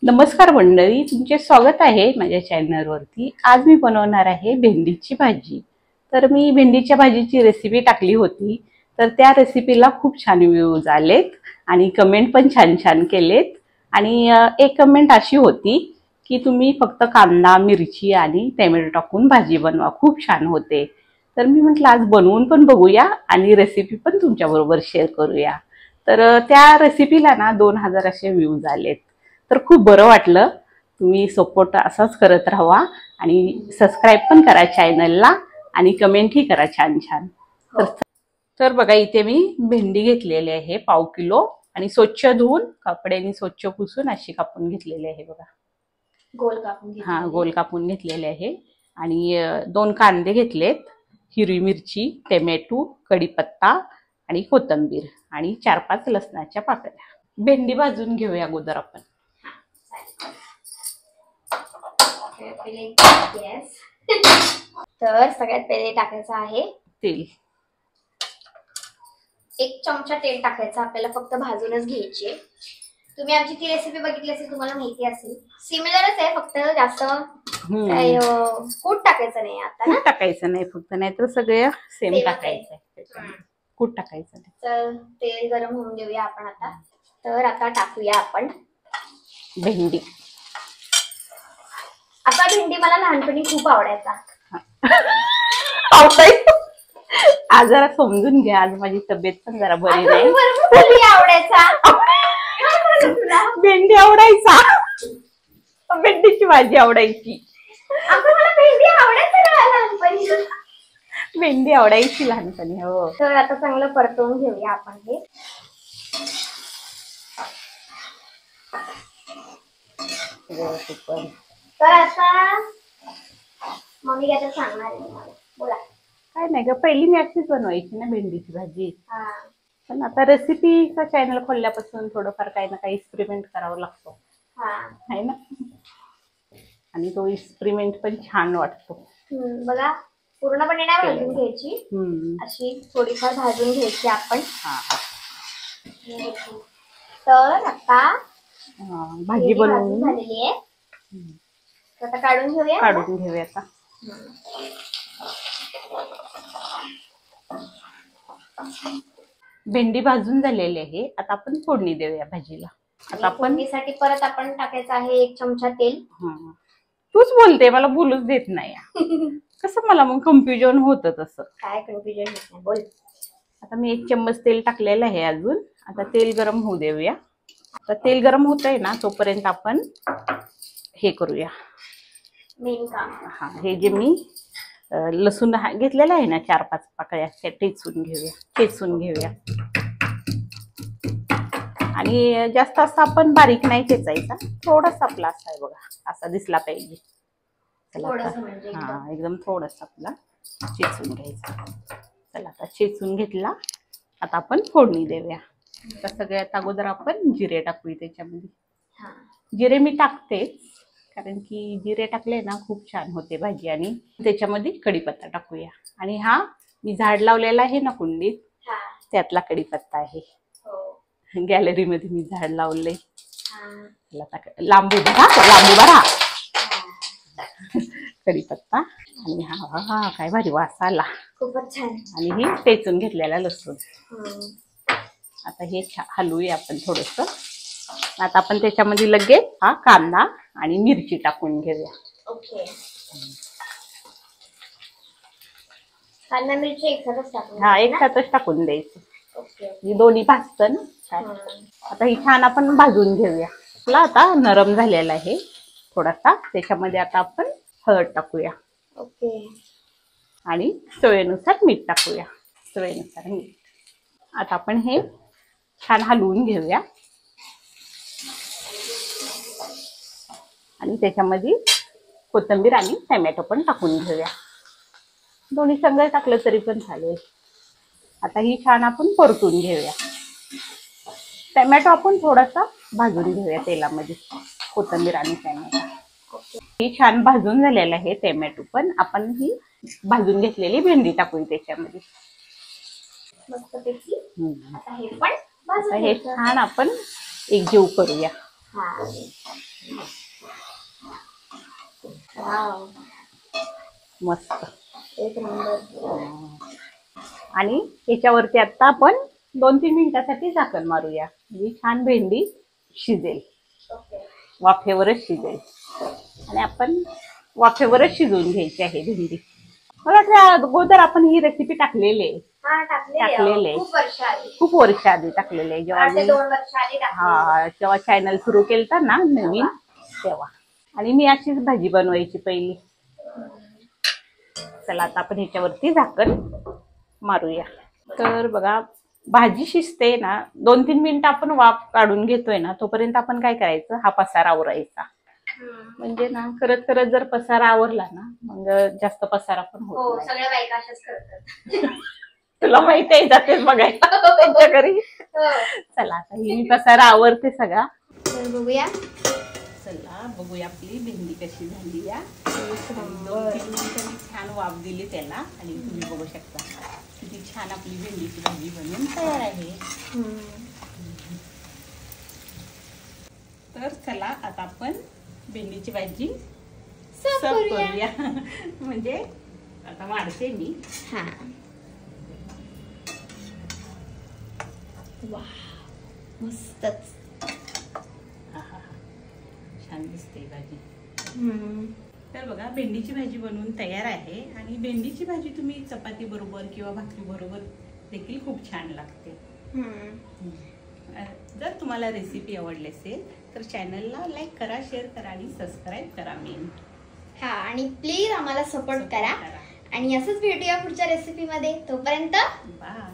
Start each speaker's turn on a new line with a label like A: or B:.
A: नमस्कार मंडळी, तुमचे स्वागत आहे माझ्या चॅनलवरती। आज मी बनवणार आहे भेंडीची भाजी। तर मी भेंडीच्या भाजीची रेसिपी टाकली होती, तर त्या रेसिपीला खूप छान व्ह्यूज आलेत आणि कमेंट पण छान छान केलेत। आणि एक कमेंट अशी होती की तुम्ही फक्त कांदा मिरची आणि टोमॅटो टाकून भाजी बनवा, खूप छान होते। तर मी म्हटलं आज बनवून पण बघूया आणि रेसिपी पण तुमच्याबरोबर शेअर करूया। तर त्या रेसिपीला ना 2000 असे व्ह्यूज आलेत। तर खूप बरं वाटलं। तुम्ही सपोर्ट असाच करत राहा आणि सबस्क्राइब पण करा चॅनलला आणि कमेंटही करा छान छान। तर बघा, इथे मी भेंडी घेतलेली आहे पाव किलो आणि स्वच्छ धुवून कपड्याने स्वच्छ पुसून अशी कापून घेतलेली आहे बघा।
B: गोल कापून
A: हां, गोल कापून घेतलेले आहे। आणि 2 कांदे घेतलेत, हिरवी मिरची, टोमॅटो, कढीपत्ता आणि कोथिंबीर आणि 4-5 लसणाच्या पाकळ्या। भेंडी भाजून घेऊया अगोदर आपण।
B: तर सगळ्यात पहिले टाकायचं आहे
A: तेल।
B: 1 चमचा तेल टाकायचं। आपल्याला फक्त भाजूनच घ्यायची। तुम्ही आमची ती रेसिपी बघितली असेल, तुम्हाला माहिती असेल, सिमिलरच आहे, फक्त जास्त काय कूट टाकायचं नाही आता ना,
A: टाकायचं नाही फक्त, नाहीतर सगळं सेम टाकायचं। कूट टाकायचं नाही।
B: तर तेल गरम होऊन देऊया आपण आता। तर आता टाकूया आपण
A: भेंडी।
B: आता भेंडी मला लहानपणी खूप आवडायचा।
A: आज जरा समजून घ्या, आज माझी तब्येत पण जरा बरी नाही।
B: आवडायचा
A: भेंडी आवडायचा, भेंडीची भाजी आवडायची।
B: भेंडी आवडायची लहानपणी,
A: भेंडी आवडायची लहानपणी। हो,
B: तर आता चांगलं परतवून घेऊया आपण हे। तर आता मम्मी काय सांगणार आहे तुम्हाला, बोला।
A: काय नाही ग, पहिली मी अशीच बनवायची ना भेंडीची भाजी, पण आता रेसिपीचा चॅनल खोलल्यापासून थोडंफार काही ना काही एक्सपेरिमेंट करावं लागतो, आहे ना। आणि तो एक्सपेरिमेंट पण छान वाटतो।
B: बघा, पूर्णपणे नाही भाजून घ्यायची, अशी थोडीफार भाजून घ्यायची आपण। तर आता
A: भाजी बनवून
B: झालेली आहे, आता काढून घेऊया।
A: आता भेंडी भाजून झालेली आहे, आता आपण फोडणी देऊया भाजीला। आता आपण
B: फोडणीसाठी परत आपण टाकायचं आहे 1 चमचा तेल।
A: तूच बोलते, मला बोलूच देत नाही। कसं मला मग कन्फ्युजन होतं तसं।
B: काय कन्फ्युजन होत नाही, बोल।
A: आता मी 1 चम्मच तेल टाकलेलं आहे अजून। आता तेल गरम होऊ देऊया। आता तेल गरम होतंय ना, तोपर्यंत आपण हे करूया
B: मेन काम।
A: हा, हे जे मी लसूण घेतलेला आहे ना 4-5 पाकळ्या, त्या ठेचून घेऊया। आणि जास्त असं आपण बारीक नाही ठेचायचा, थोडासा आपला असा आहे बघा, असा दिसला पाहिजे। हा, एकदम थोडासा आपला ठेचून घ्यायचा। चला, आता ठेचून घेतला, आता आपण फोडणी देऊया। तर सगळ्यात अगोदर आपण जिरे टाकूया त्याच्यामध्ये। जिरे मी टाकते कारण की जिरे टाकले ना खूप छान होते भाजी। आणि त्याच्यामध्ये कढीपत्ता टाकूया। आणि हा मी झाड लावलेला आहे ना कुंडीत, त्यातला कढीपत्ता आहे। गॅलरी मध्ये मी झाड लावलंय, लांबू भरा कढीपत्ता। आणि हा काय भारी वास आला,
B: खूपच छान।
A: आणि ही ठेचून घेतलेला लसूण। आता हे हलवूया आपण थोडस। आता आपण त्याच्यामध्ये लगेच हा कांदा आणि मिरची टाकून घेऊया।
B: ओके, कांदा मिरची एकसाथच टाकून,
A: हा, एकसाथच टाकून द्यायचं।
B: ओके,
A: दोन्ही भाजतं ना। आता ही छान आपण भाजून घेऊया। आपला आता नरम झालेला आहे थोडासा, त्याच्यामध्ये आता आपण हळद टाकूया।
B: ओके,
A: आणि चवीनुसार मीठ टाकूया, चवीनुसार मीठ। आता आपण हे छान हलवून घेऊया। आणि त्याच्यामध्ये कोथिंबीर आणि टोमॅटो पण टाकून घेऊया। दोन्ही संग टाकलं तरी पण चालेल। आता ही छान आपण परतून घेऊया। टोमॅटो आपण थोडासा भाजून घेऊया तेलामध्ये, कोथिंबीर आणि टोमॅटो। ही छान भाजून झालेला आहे टोमॅटो पण। आपण ही भाजून घेतलेली भेंडी टाकूया त्याच्यामध्ये
B: मस्तपैकी।
A: आता हे छान आपण एकजीव करूया।
B: हा वाव
A: मस्त.
B: एक नंबर.
A: आणि याच्यावरती आता आपण 2-3 मिनिटासाठी झाकण मारूया, म्हणजे छान भेंडी शिजेल.
B: ओके.
A: वाफेवरच शिजेल आणि आपण वाफेवरच शिजवून घ्यायची आहे भेंडी. मला वाटतं अगोदर आपण ही रेसिपी टाकलेली आहे.
B: हा
A: टाकलेले.
B: खूप वर्ष आधी.
A: खूप वर्ष आधी टाकलेले आहे, जेव्हा मी
B: 2 वर्ष आधी टाकलेले.
A: जेव्हा चॅनल सुरू केलता ना नवीन तेव्हा. आणि मी अशीच भाजी बनवायची पहिली. चला आता आपण ह्याच्यावरती झाकण मारूया. तर बघा भाजी शिजते ना, 2-3 मिनिटं आपण वाफ काढून घेतोय ना, तोपर्यंत आपण काय करायचं, हा पसारा आवरायचा. म्हणजे ना करत करत जर पसारा आवरला ना, मग जास्त पसारा पण
B: हो,
A: होत नाही.
B: सगळ्या बायका अशाच करतात.
A: तुला माहिती आहे, जातेच बघायला त्यांच्या घरी. चला आता मी पसारा आवरते सगळा.
B: तर बघूया.
A: चला बघूया आपली भेंडी कशी झाली. या 2-3 मिनिटांनी छान वाफ दिली त्याला आणि तुम्ही बघू शकता किती छान आपली भेंडीची भाजी बनवून तयार आहे. तर चला आता आपण भेंडीची भाजी सर्व करूया. म्हणजे आता वाढते मी.
B: हा वा मस्तच.
A: छान दिसते भाजी. तर बघा भेंडीची भाजी बनवून तयार आहे. आणि भेंडीची भाजी तुम्ही चपाती बरोबर किंवा भाकरी बरोबर देखील खूप छान लागते. जर तुम्हाला रेसिपी आवडली असेल तर चॅनलला लाईक करा, शेअर करा आणि सबस्क्राईब करा मेन.
B: हा आणि प्लीज आम्हाला सपोर्ट करा. आणि असंच भेटूया पुढच्या रेसिपी मध्ये. तोपर्यंत
A: बाय.